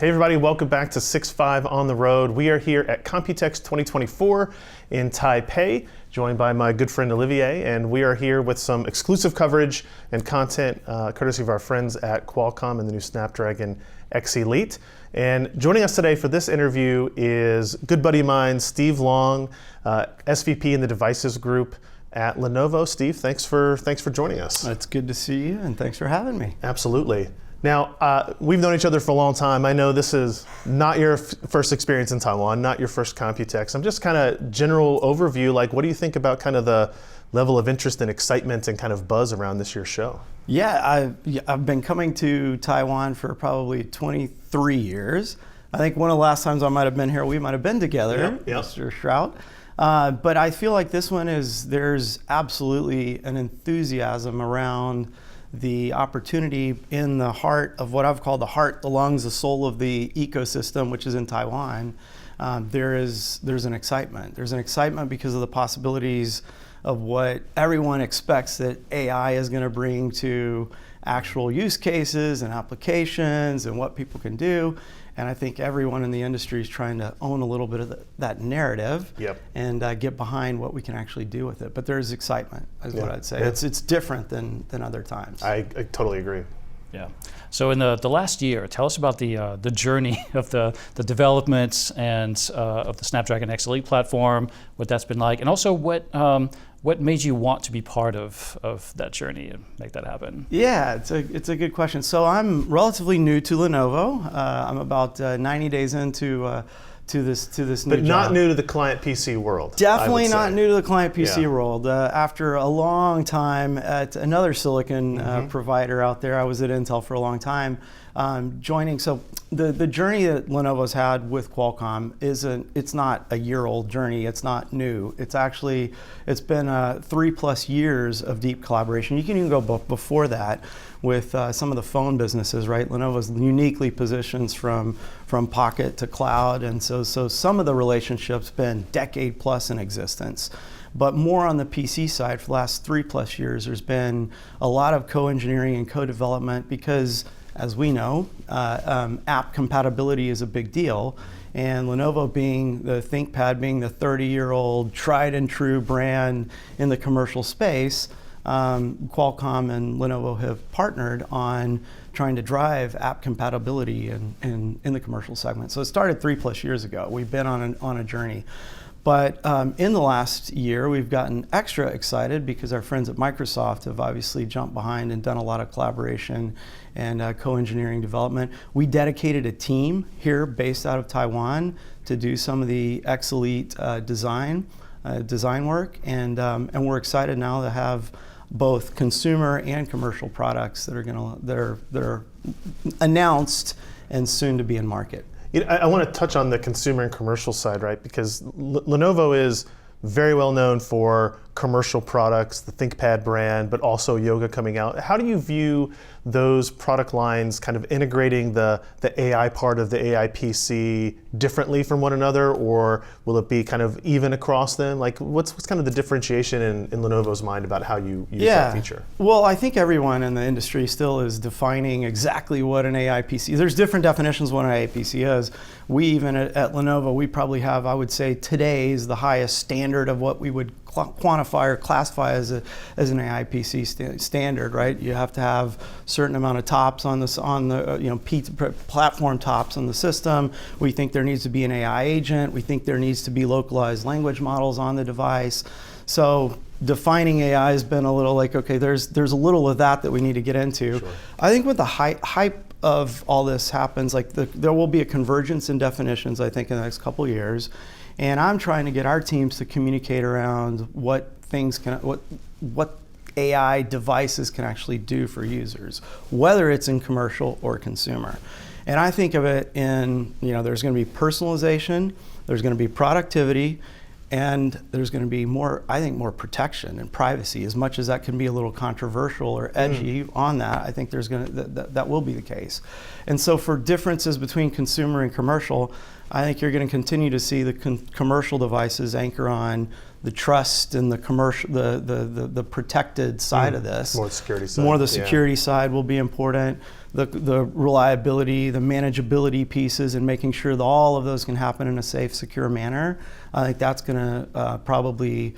Hey everybody, welcome back to 6.5 on the road. We are here at Computex 2024 in Taipei, joined by my good friend Olivier, and we are here with some exclusive coverage and content courtesy of our friends at Qualcomm and the new Snapdragon X Elite. And joining us today for this interview is good buddy of mine, Steve Long, SVP in the Devices Group at Lenovo. Steve, thanks for joining us. It's good to see you, and thanks for having me. Absolutely. Now, we've known each other for a long time. I know this is not your first experience in Taiwan, not your first Computex. I'm just kind of general overview, like what do you think about kind of the level of interest and excitement and kind of buzz around this year's show? Yeah, I've been coming to Taiwan for probably 23 years. I think one of the last times I might have been here, we might have been together, Yep. Mr. Shrout. But I feel like this one there's absolutely an enthusiasm around the opportunity in the heart of what I've called the heart, the lungs, the soul of the ecosystem, which is in Taiwan. There's an excitement. There's an excitement because of the possibilities of what everyone expects that AI is going to bring to actual use cases and applications and what people can do. And I think everyone in the industry is trying to own a little bit of that narrative. Yep. And get behind what we can actually do with it. But there's excitement, is what I'd say. Yeah. It's different than other times. I totally agree. Yeah. So in the last year, tell us about the journey of the developments and of the Snapdragon X Elite platform, what that's been like, and also what made you want to be part of that journey and make that happen? Yeah, it's a good question. So I'm relatively new to Lenovo. I'm about 90 days into this new job. But not new to the client PC world. Definitely not new to the client PC world. After a long time at another silicon provider out there, I was at Intel for a long time. Joining, so the journey that Lenovo's had with Qualcomm it's not a year-old journey. It's not new. It's been 3+ years of deep collaboration. You can even go before that with some of the phone businesses, right? Lenovo's uniquely positions from pocket to cloud, and so some of the relationships been decade plus in existence. But more on the PC side, for the last 3+ years, there's been a lot of co-engineering and co-development because, as we know, app compatibility is a big deal. And Lenovo being the ThinkPad, being the 30-year-old tried and true brand in the commercial space, Qualcomm and Lenovo have partnered on trying to drive app compatibility in the commercial segment. So it started 3+ years ago. We've been on a journey. But in the last year, we've gotten extra excited because our friends at Microsoft have obviously jumped behind and done a lot of collaboration and co-engineering development. We dedicated a team here based out of Taiwan to do some of the X Elite design work, and we're excited now to have both consumer and commercial products that are announced and soon to be in market. You know, I want to touch on the consumer and commercial side, right? Because Lenovo is very well known for commercial products, the ThinkPad brand, but also Yoga coming out. How do you view those product lines kind of integrating the AI part of the AI PC differently from one another, or will it be kind of even across them? Like, what's kind of the differentiation in Lenovo's mind about how you use that feature? Well, I think everyone in the industry still is defining exactly what an AI PC is. There's different definitions of what an AI PC is. We even at Lenovo, we probably have, I would say, today is the highest standard of what we would quantify or classify as an AI PC standard, right? You have to have a certain amount of TOPS on the platform TOPS on the system. We think there needs to be an AI agent. We think there needs to be localized language models on the device. So defining AI has been a little like, okay, there's a little of that we need to get into. Sure. I think with the hype of all this happens, like there will be a convergence in definitions, I think, in the next couple of years. And I'm trying to get our teams to communicate around what AI devices can actually do for users, whether it's in commercial or consumer. And I think of it in, there's going to be personalization, there's going to be productivity, and there's going to be more protection and privacy. As much as that can be a little controversial or edgy on that, I think that will be the case. And so for differences between consumer and commercial, I think you're going to continue to see the commercial devices anchor on the trust and the commercial, the protected side of this. More the security side. More the security side will be important. The reliability, the manageability pieces, and making sure that all of those can happen in a safe, secure manner. I think that's going to probably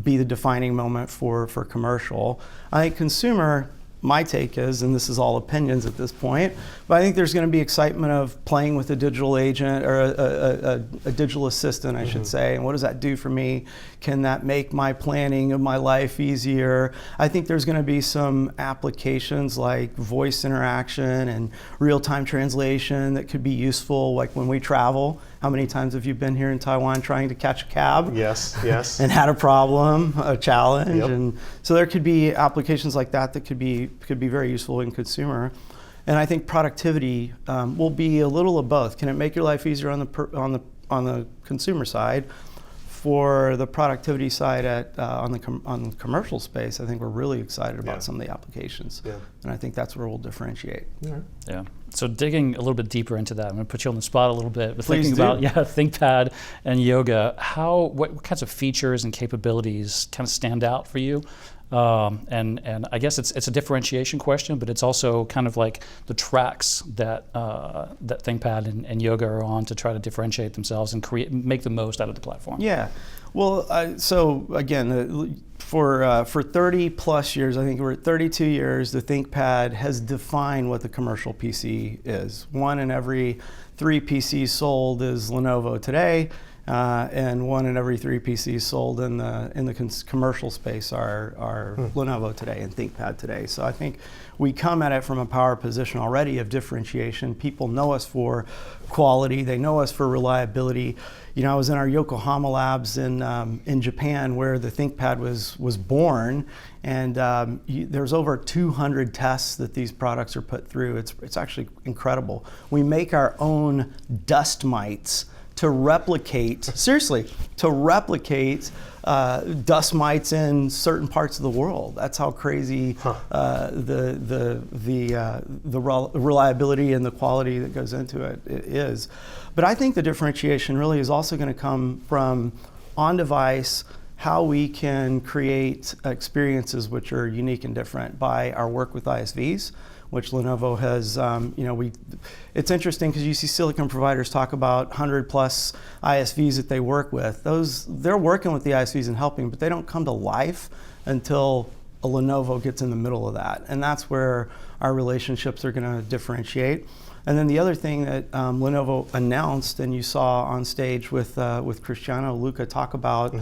be the defining moment for commercial. I think consumer, my take is, and this is all opinions at this point, but I think there's going to be excitement of playing with a digital agent or a digital assistant, I should say, and what does that do for me? Can that make my planning of my life easier? I think there's going to be some applications like voice interaction and real-time translation that could be useful, like when we travel. How many times have you been here in Taiwan trying to catch a cab? Yes. And had a problem, a challenge, Yep. and so there could be applications like that that could be very useful in consumer. And I think productivity will be a little of both. Can it make your life easier on the consumer side? For the productivity side on the commercial space, I think we're really excited about some of the applications, and I think that's where we'll differentiate. Yeah. So digging a little bit deeper into that, I'm going to put you on the spot a little bit. But Please thinking do. about ThinkPad and Yoga, what kinds of features and capabilities kind of stand out for you? And I guess it's a differentiation question, but it's also kind of like the tracks that ThinkPad and Yoga are on to try to differentiate themselves and make the most out of the platform. Yeah, well, so again, for 30 plus years, I think we're at 32 years, the ThinkPad has defined what the commercial PC is. 1 in every 3 PCs sold is Lenovo today. And 1 in every 3 PCs sold in the commercial space are Lenovo today and ThinkPad today. So I think we come at it from a power position already of differentiation. People know us for quality. They know us for reliability. You know, I was in our Yokohama labs in Japan where the ThinkPad was born, and there's over 200 tests that these products are put through. It's actually incredible. We make our own dust mites to replicate, seriously, dust mites in certain parts of the world. That's how crazy the reliability and the quality that goes into it is. But I think the differentiation really is also going to come from on-device, how we can create experiences which are unique and different by our work with ISVs, which Lenovo has, it's interesting because you see silicon providers talk about 100 plus ISVs that they work with. They're working with the ISVs and helping, but they don't come to life until a Lenovo gets in the middle of that. And that's where our relationships are going to differentiate. And then the other thing that Lenovo announced, and you saw on stage with Cristiano Luca talk about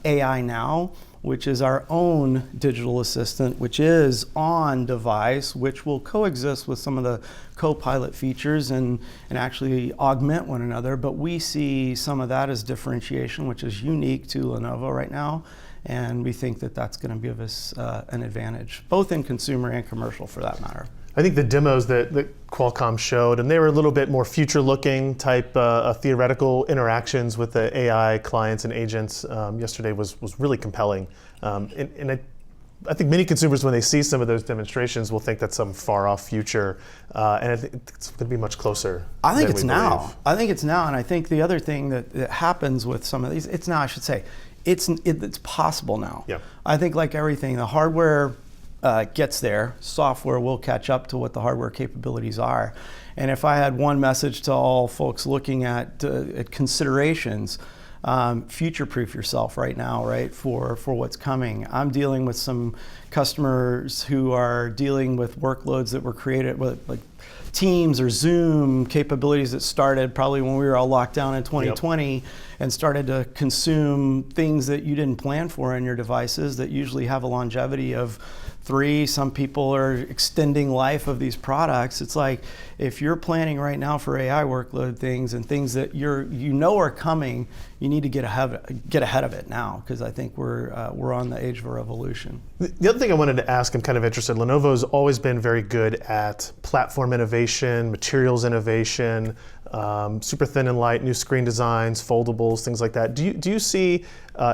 AI Now, which is our own digital assistant, which is on device, which will coexist with some of the Copilot features and actually augment one another. But we see some of that as differentiation, which is unique to Lenovo right now. And we think that that's going to give us an advantage, both in consumer and commercial for that matter. I think the demos that Qualcomm showed, and they were a little bit more future-looking type theoretical interactions with the AI clients and agents yesterday was really compelling. And I think many consumers, when they see some of those demonstrations, will think that's some far-off future, and I think it's going to be much closer. I think it's now. I think it's now, and I think the other thing that happens with some of these, it's now, I should say, it's possible now. Yeah. I think like everything, the hardware gets there, software will catch up to what the hardware capabilities are. And if I had one message to all folks looking at considerations, future-proof yourself right now, right, for what's coming. I'm dealing with some customers who are dealing with workloads that were created with like Teams or Zoom capabilities that started probably when we were all locked down in 2020 and started to consume things that you didn't plan for in your devices that usually have a longevity of 3. Some people are extending life of these products. It's like if you're planning right now for AI workload things and things that you know are coming, you need to get ahead of it now, because I think we're on the age of a revolution. The other thing I wanted to ask, I'm kind of interested, Lenovo's always been very good at platform innovation, materials innovation, super thin and light, new screen designs, foldables, things like that. Do you see,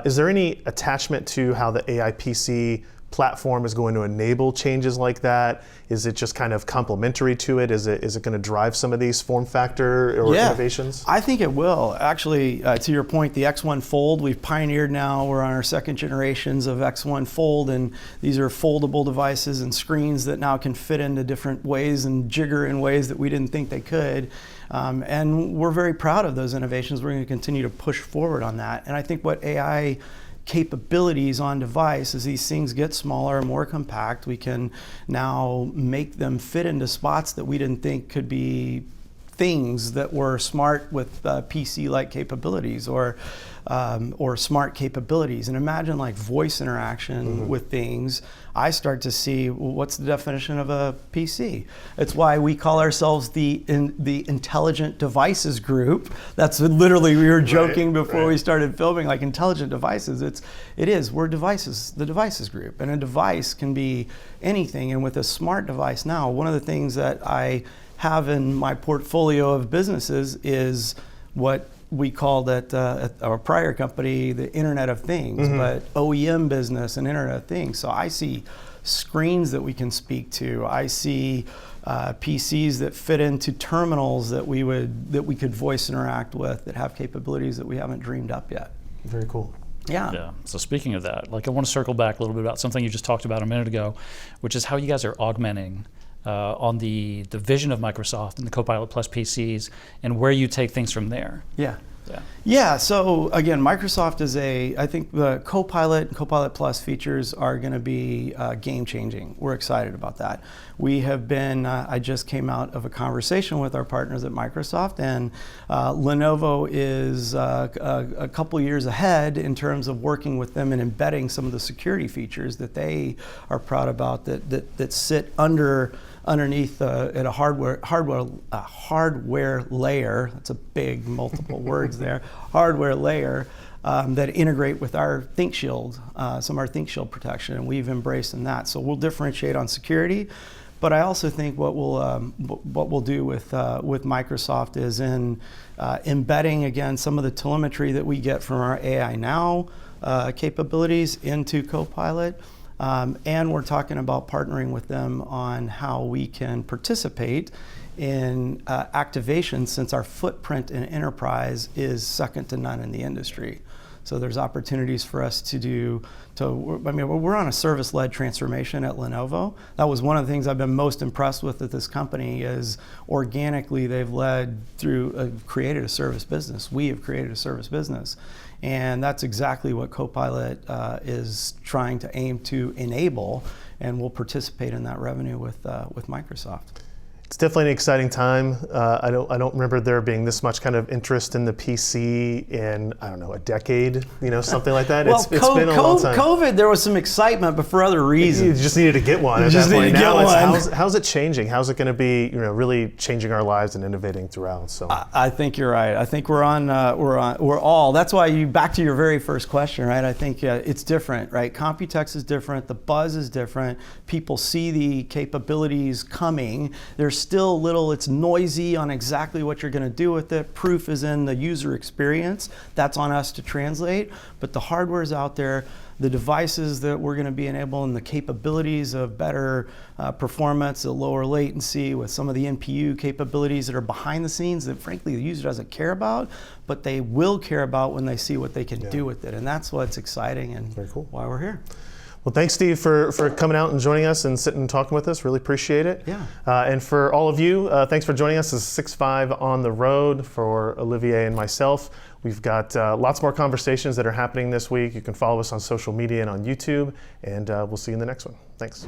is there any attachment to how the AI PC platform is going to enable changes like that? Is it just kind of complementary to it? Is it going to drive some of these form factor or innovations? I think it will. Actually, to your point, the X1 Fold, we've pioneered now. We're on our second generations of X1 Fold, and these are foldable devices and screens that now can fit into different ways and jigger in ways that we didn't think they could. And we're very proud of those innovations. We're going to continue to push forward on that. And I think what AI capabilities on device, as these things get smaller and more compact, we can now make them fit into spots that we didn't think could be things that were smart with PC-like capabilities or smart capabilities. And imagine like voice interaction with things. I start to see, well, what's the definition of a PC? It's why we call ourselves the intelligent devices group. That's literally, we were joking before we started filming, like intelligent devices. We're devices, the devices group. And a device can be anything. And with a smart device now, one of the things that I have in my portfolio of businesses is what we called at our prior company the Internet of Things, but OEM business and Internet of Things. So I see screens that we can speak to. I see PCs that fit into terminals that we could voice interact with, that have capabilities that we haven't dreamed up yet. Very cool. Yeah. So speaking of that, like I want to circle back a little bit about something you just talked about a minute ago, which is how you guys are augmenting on the vision of Microsoft and the Copilot Plus PCs, and where you take things from there. Yeah, so again, Microsoft is I think the Copilot and Copilot Plus features are going to be game changing. We're excited about that. We have been, I just came out of a conversation with our partners at Microsoft, and Lenovo is a couple years ahead in terms of working with them and embedding some of the security features that they are proud about that sit underneath at a hardware layer. That's a big multiple words there. Hardware layer that integrate with our ThinkShield, some of our ThinkShield protection, and we've embraced in that. So we'll differentiate on security, but I also think what we'll do with Microsoft is in embedding again some of the telemetry that we get from our AI Now capabilities into Copilot. And we're talking about partnering with them on how we can participate in activation, since our footprint in enterprise is second to none in the industry. So there's opportunities for us we're on a service-led transformation at Lenovo. That was one of the things I've been most impressed with at this company, is organically they've created a service business. We have created a service business. And that's exactly what Copilot is trying to aim to enable, and we'll participate in that revenue with Microsoft. It's definitely an exciting time. I don't remember there being this much kind of interest in the PC in, I don't know, a decade, something like that. Well, it's been a long time. COVID, there was some excitement, but for other reasons. You just needed to get one at that point. Now how's it changing? How's it going to be, really changing our lives and innovating throughout? So I think you're right. I think we're all. That's why back to your very first question, right? I think it's different, right? Computex is different. The buzz is different. People see the capabilities coming. There's still it's noisy on exactly what you're going to do with it. Proof is in the user experience. That's on us to translate. But the hardware is out there. The devices that we're going to be enabling, the capabilities of better performance, a lower latency, with some of the NPU capabilities that are behind the scenes that frankly the user doesn't care about, but they will care about when they see what they can do with it. And that's what's exciting and very cool. Why we're here. Well, thanks, Steve, for coming out and joining us and sitting and talking with us. Really appreciate it. Yeah. And for all of you, thanks for joining us. This is 6.5 on the road for Olivier and myself. We've got lots more conversations that are happening this week. You can follow us on social media and on YouTube, and we'll see you in the next one. Thanks.